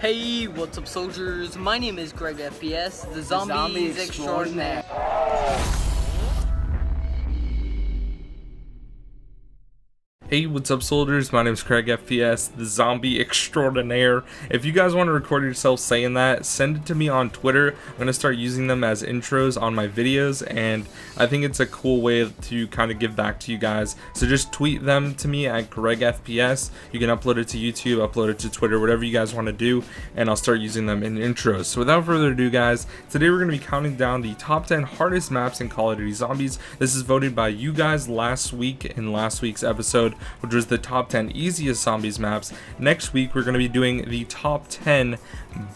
Hey, what's up soldiers? My name is GregFPS, the zombies extraordinaire. Hey, what's up soldiers? My name is CraigFPS, the zombie extraordinaire. If you guys want to record yourself saying that, send it to me on Twitter. I'm going to start using them as intros on my videos, and I think it's a cool way to kind of give back to you guys. So just tweet them to me at GregFPS. You can upload it to YouTube, upload it to Twitter, whatever you guys want to do, and I'll start using them in intros. So without further ado guys, today we're going to be counting down the top 10 hardest maps in Call of Duty Zombies. This is voted by you guys last week in last week's episode, which was the top 10 easiest zombies maps. Next week we're going to be doing the top 10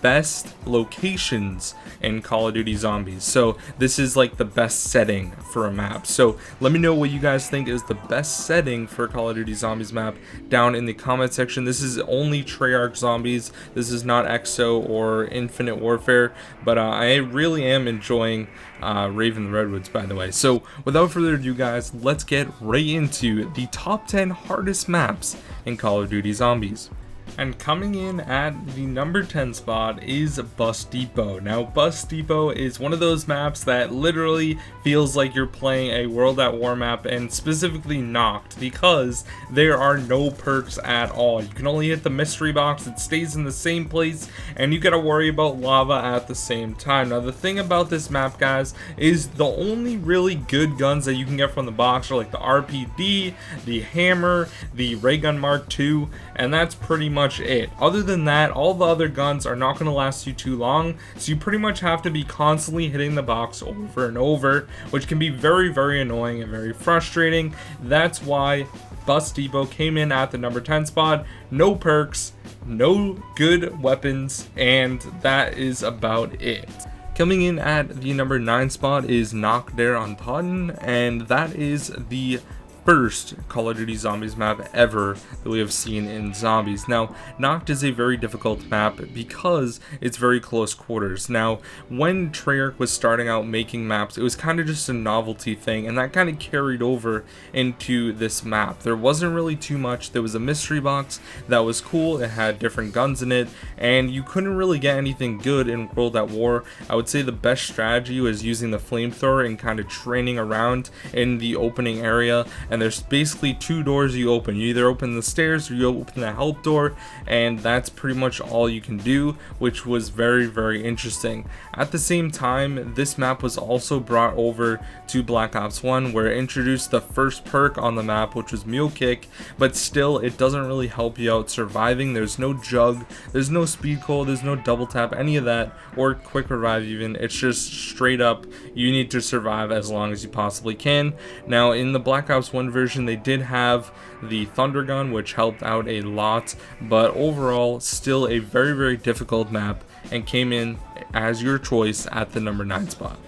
best locations in Call of Duty Zombies. So this is like the best setting for a map. So let me know what you guys think is the best setting for a Call of Duty Zombies map down in the comment section. This is only Treyarch Zombies. This is not EXO or Infinite Warfare, but I really am enjoying Raven the Redwoods, by the way. So without further ado guys, let's get right into the top 10 hardest maps in Call of Duty Zombies. And coming in at the number 10 spot is Bus Depot. Now Bus Depot is one of those maps that literally feels like you're playing a World at War map, and specifically Knocked, because there are no perks at all. You can only hit the mystery box, it stays in the same place, and you gotta worry about lava at the same time. Now the thing about this map guys is the only really good guns that you can get from the box are like the RPD, the hammer, the ray gun Mark II, and that's pretty much it. Other than that, all the other guns are not going to last you too long, so you pretty much have to be constantly hitting the box over and over, which can be very annoying and very frustrating. That's why Bus Depot came in at the number 10 spot. No perks, no good weapons, and that is about it. Coming in at the number 9 spot is Knock Der on Totten, and that is the first Call of Duty Zombies map ever that we have seen in Zombies. Now, Knocked is a very difficult map because it's very close quarters. Now, when Treyarch was starting out making maps, it was kind of just a novelty thing, and that kind of carried over into this map. There wasn't really too much. There was a mystery box that was cool. It had different guns in it, and you couldn't really get anything good in World at War. I would say the best strategy was using the flamethrower and kind of training around in the opening area. And there's basically two doors you open. You either open the stairs or you open the help door, and that's pretty much all you can do, which was very interesting. At the same time, this map was also brought over to Black Ops 1, where it introduced the first perk on the map, which was Mule Kick, but still it doesn't really help you out surviving. There's no jug, there's no speed cold, there's no double tap, any of that, or quick revive even. It's just straight up you need to survive as long as you possibly can. Now in the Black Ops 1 version, they did have the Thunder Gun, which helped out a lot, but overall still a very difficult map, and came in as your choice at the number 9 spot.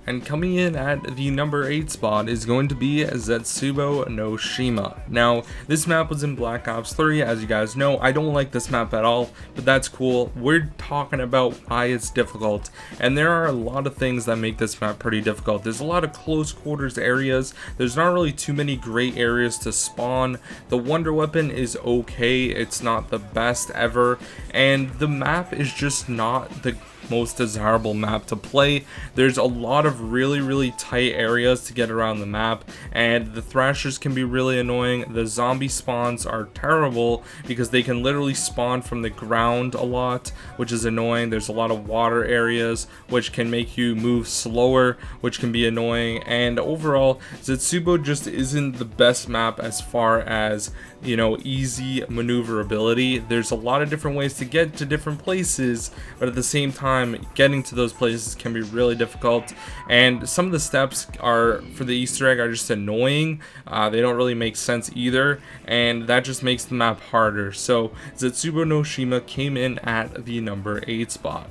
And coming in at the number 8 spot is going to be Subaru Shima. Now, this map was in Black Ops 3, as you guys know. I don't like this map at all, but that's cool. We're talking about why it's difficult, and there are a lot of things that make this map pretty difficult. There's a lot of close quarters areas. There's not really too many great areas to spawn. The Wonder Weapon is okay. It's not the best ever, and the map is just not the most desirable map to play. There's a lot of really tight areas to get around the map, and the thrashers can be really annoying. The zombie spawns are terrible because they can literally spawn from the ground a lot, which is annoying. There's a lot of water areas which can make you move slower, which can be annoying, and overall Subaru just isn't the best map as far as, you know, easy maneuverability. There's a lot of different ways to get to different places, but at the same time getting to those places can be really difficult, and some of the steps are for the Easter egg are just annoying. They don't really make sense either, and that just makes the map harder. So Subaru Shima came in at the number 8 spot.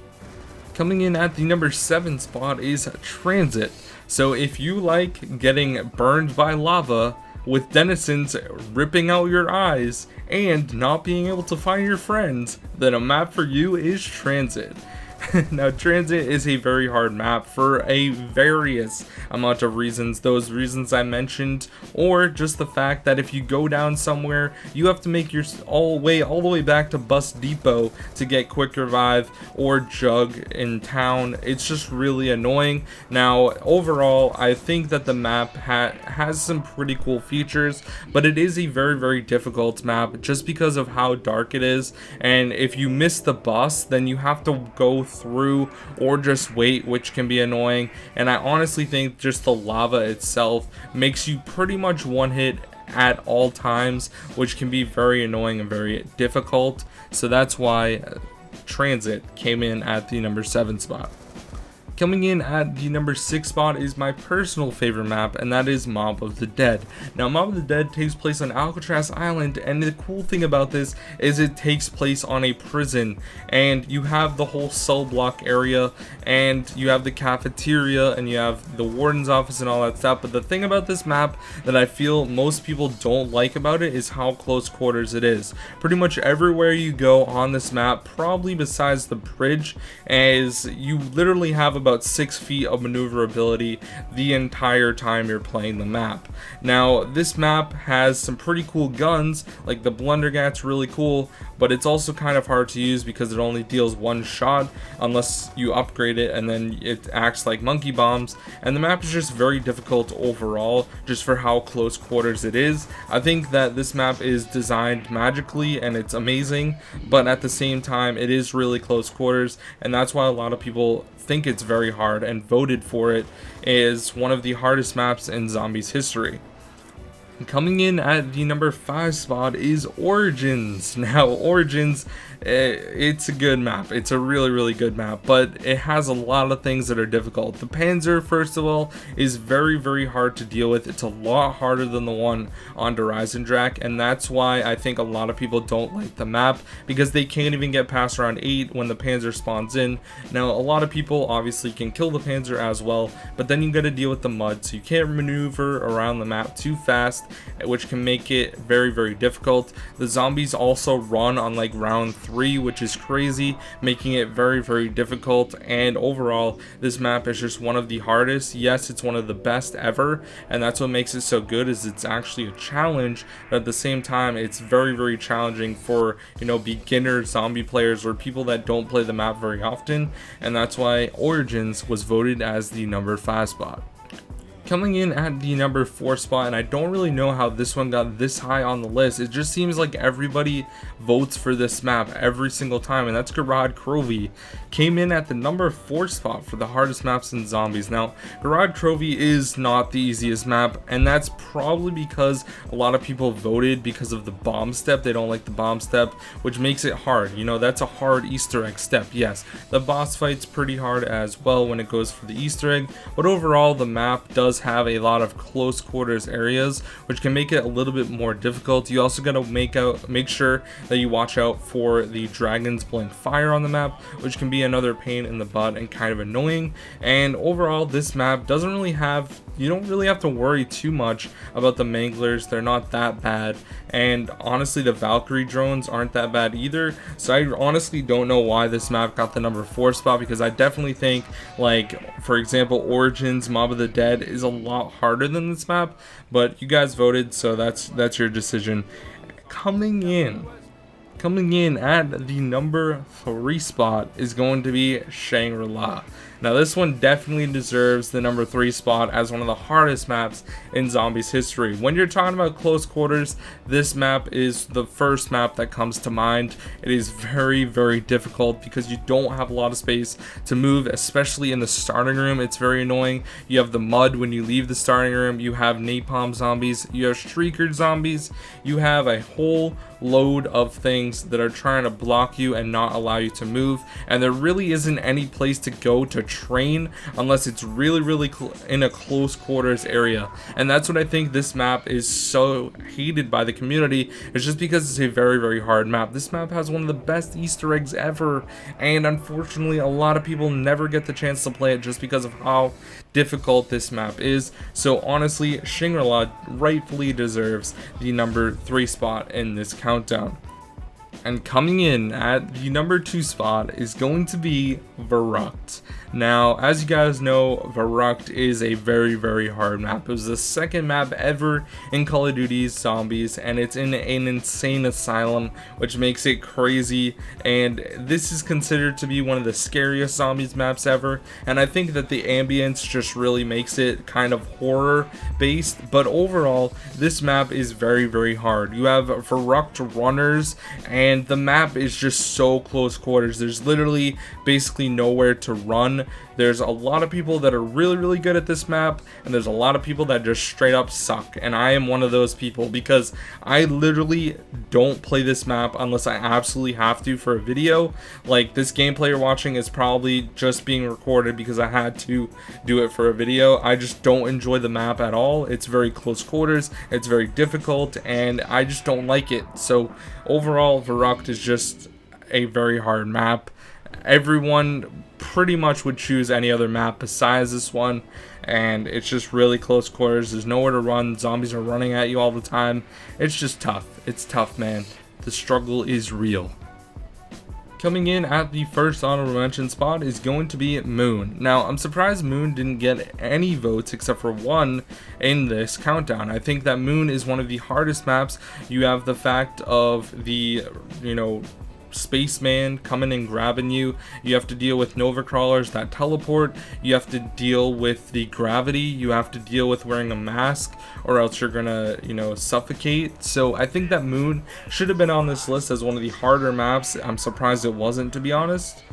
Coming in at the number 7 spot is Transit. So if you like getting burned by lava with denizens ripping out your eyes and not being able to find your friends, then a map for you is Transit. Now, Transit is a very hard map for a various amount of reasons, those reasons I mentioned, or just the fact that if you go down somewhere, you have to make your all the way back to Bus Depot to get Quick Revive or Jug in town. It's just really annoying. Now, overall, I think that the map has some pretty cool features, but it is a very difficult map just because of how dark it is, and if you miss the bus, then you have to go through or just wait, which can be annoying. And I honestly think just the lava itself makes you pretty much one hit at all times, which can be very annoying and very difficult. So that's why Transit came in at the number 7 spot. Coming in at the number 6 spot is my personal favorite map, and that is Mob of the Dead. Now, Mob of the Dead takes place on Alcatraz Island, and the cool thing about this is it takes place on a prison, and you have the whole cell block area, and you have the cafeteria, and you have the warden's office and all that stuff. But the thing about this map that I feel most people don't like about it is how close quarters it is. Pretty much everywhere you go on this map, probably besides the bridge, is you literally have about 6 feet of maneuverability the entire time you're playing the map. Now, this map has some pretty cool guns, like the Blundergat's really cool, but it's also kind of hard to use because it only deals 1 shot unless you upgrade it, and then it acts like monkey bombs, and the map is just very difficult overall just for how close quarters it is. I think that this map is designed magically and it's amazing, but at the same time it is really close quarters, and that's why a lot of people think it's very hard and voted for it as one of the hardest maps in Zombies history. Coming in at the number 5 spot is Origins. Now, Origins, it's a good map. It's a really good map, but it has a lot of things that are difficult. The Panzer, first of all, is very hard to deal with. It's a lot harder than the one on Horizon Drac, and that's why I think a lot of people don't like the map, because they can't even get past round 8 when the Panzer spawns in. Now, a lot of people obviously can kill the Panzer as well, but then you gotta deal with the mud, so you can't maneuver around the map too fast, which can make it very difficult. The zombies also run on like round 3, which is crazy, making it very difficult. And overall, this map is just one of the hardest. Yes, it's one of the best ever, and that's what makes it so good, is it's actually a challenge, but at the same time it's very challenging for, you know, beginner zombie players or people that don't play the map very often, and that's why Origins was voted as the number 5 spot. Coming in at the number 4 spot, and I don't really know how this one got this high on the list. It just seems like everybody votes for this map every single time, and that's Garage Crovey. Came in at the number 4 spot for the hardest maps in Zombies. Now, Garage Crovey is not the easiest map, and that's probably because a lot of people voted because of the bomb step. They don't like the bomb step, which makes it hard. You know, that's a hard Easter egg step. Yes, the boss fight's pretty hard as well when it goes for the Easter egg, but overall the map does have a lot of close quarters areas, which can make it a little bit more difficult. You also got to make sure that you watch out for the dragons blowing fire on the map, which can be another pain in the butt and kind of annoying. And overall, this map doesn't really have, you don't really have to worry too much about the manglers. They're not that bad, and honestly the Valkyrie drones aren't that bad either. So I honestly don't know why this map got the number 4 spot, because I definitely think, like, for example, Origins Mob of the Dead is a lot harder than this map, but you guys voted, so that's your decision. Coming in at the number 3 spot is going to be ShangriLa. Now, this one definitely deserves the number 3 spot as one of the hardest maps in Zombies history. When you're talking about close quarters, this map is the first map that comes to mind. It is very difficult because you don't have a lot of space to move, especially in the starting room. It's very annoying. You have the mud when you leave the starting room. You have napalm zombies. You have streaker zombies. You have a whole load of things that are trying to block you and not allow you to move, and there really isn't any place to go to train unless it's really in a close quarters area. And that's what I think this map is so hated by the community. It's just because it's a very hard map. This map has one of the best Easter eggs ever, and unfortunately a lot of people never get the chance to play it just because of how difficult this map is. So honestly, ShangriLa rightfully deserves the number 3 spot in this countdown. And coming in at the number 2 spot is going to be Virant. Now, as you guys know, Virant is a very, very hard map. It was the second map ever in Call of Duty's Zombies, and it's in an insane asylum, which makes it crazy. And this is considered to be one of the scariest Zombies maps ever. And I think that the ambience just really makes it kind of horror based. But overall, this map is very, very hard. You have Virant runners, and the map is just so close quarters. There's literally basically nowhere to run. There's a lot of people that are really, really good at this map, and there's a lot of people that just straight up suck. And I am one of those people, because I literally don't play this map unless I absolutely have to for a video. Like, this gameplay you're watching is probably just being recorded because I had to do it for a video. I just don't enjoy the map at all. It's very close quarters, it's very difficult, and I just don't like it. So overall, Virant is just a very hard map. Everyone pretty much would choose any other map besides this one, and it's just really close quarters. There's nowhere to run. Zombies are running at you all the time. It's just tough. It's tough, man. The struggle is real. Coming in at the first honorable mention spot is going to be Moon. Now, I'm surprised Moon didn't get any votes except for one in this countdown. I think that Moon is one of the hardest maps. You have the fact of the, spaceman coming and grabbing you. You have to deal with Nova crawlers that teleport. You have to deal with the gravity. You have to deal with wearing a mask, or else you're gonna, suffocate. So I think that Moon should have been on this list as one of the harder maps. I'm surprised it wasn't, to be honest.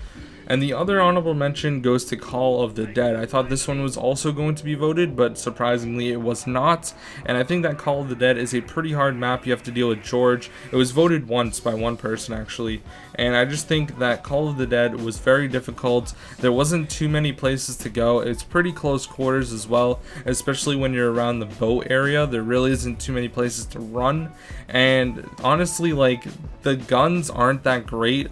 And the other honorable mention goes to Call of the Dead. I thought this one was also going to be voted, but surprisingly it was not. And I think that Call of the Dead is a pretty hard map. You have to deal with George. It was voted once by one person, actually. And I just think that Call of the Dead was very difficult. There wasn't too many places to go. It's pretty close quarters as well, especially when you're around the boat area. There really isn't too many places to run. And honestly, like, the guns aren't that great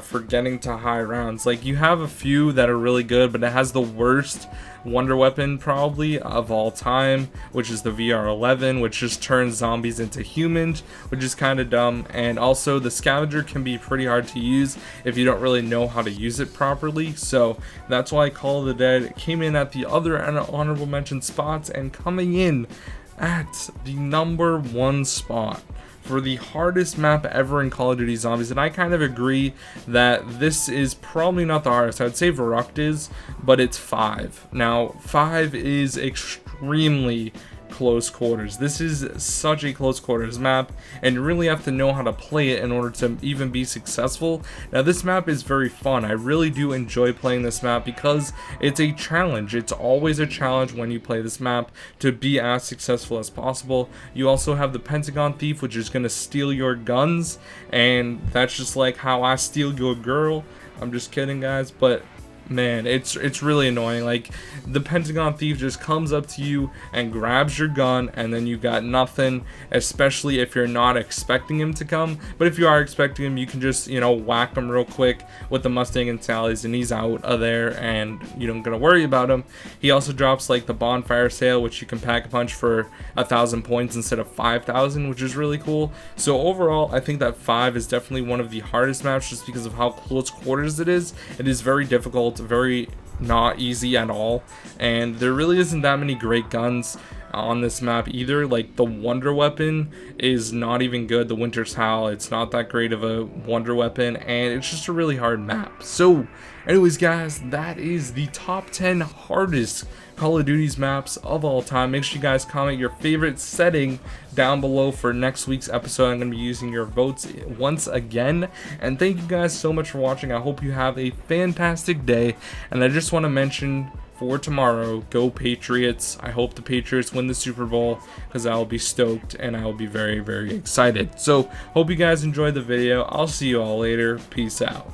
for getting to high rounds. Like, you have a few that are really good, but it has the worst wonder weapon probably of all time, which is the VR11, which just turns zombies into humans, which is kind of dumb. And also the scavenger can be pretty hard to use if you don't really know how to use it properly. So that's why Call of the Dead came in at the other honorable mention spots, and coming in at the number 1 spot for the hardest map ever in Call of Duty Zombies. And I kind of agree that this is probably not the hardest. I would say Virant is, but it's 5. Now, 5 is extremely close quarters. This is such a close quarters map, and you really have to know how to play it in order to even be successful. Now, this map is very fun. I really do enjoy playing this map because it's a challenge. It's always a challenge when you play this map to be as successful as possible. You also have the Pentagon Thief, which is going to steal your guns, and that's just like how I steal your girl. I'm just kidding, guys, but man, it's really annoying. Like, the Pentagon Thief just comes up to you and grabs your gun, and then you got nothing, especially if you're not expecting him to come. But if you are expecting him, you can just, whack him real quick with the Mustang and Sally's, and he's out of there, and you don't gotta worry about him. He also drops like the bonfire sale, which you can pack a punch for 1,000 points instead of 5,000, which is really cool. So overall, I think that 5 is definitely one of the hardest maps just because of how close quarters it is. It is very difficult, very not easy at all, and there really isn't that many great guns on this map either. Like, the wonder weapon is not even good. The Winter's Howl, it's not that great of a wonder weapon, and it's just a really hard map. So anyways, guys, that is the top 10 hardest Call of Duty's maps of all time. Make sure you guys comment your favorite setting down below for next week's episode. I'm going to be using your votes once again. And thank you guys so much for watching. I hope you have a fantastic day. And I just want to mention, for tomorrow, go Patriots. I hope the Patriots win the Super Bowl, because I'll be stoked and I'll be very, very excited. So hope you guys enjoyed the video. I'll see you all later. Peace out.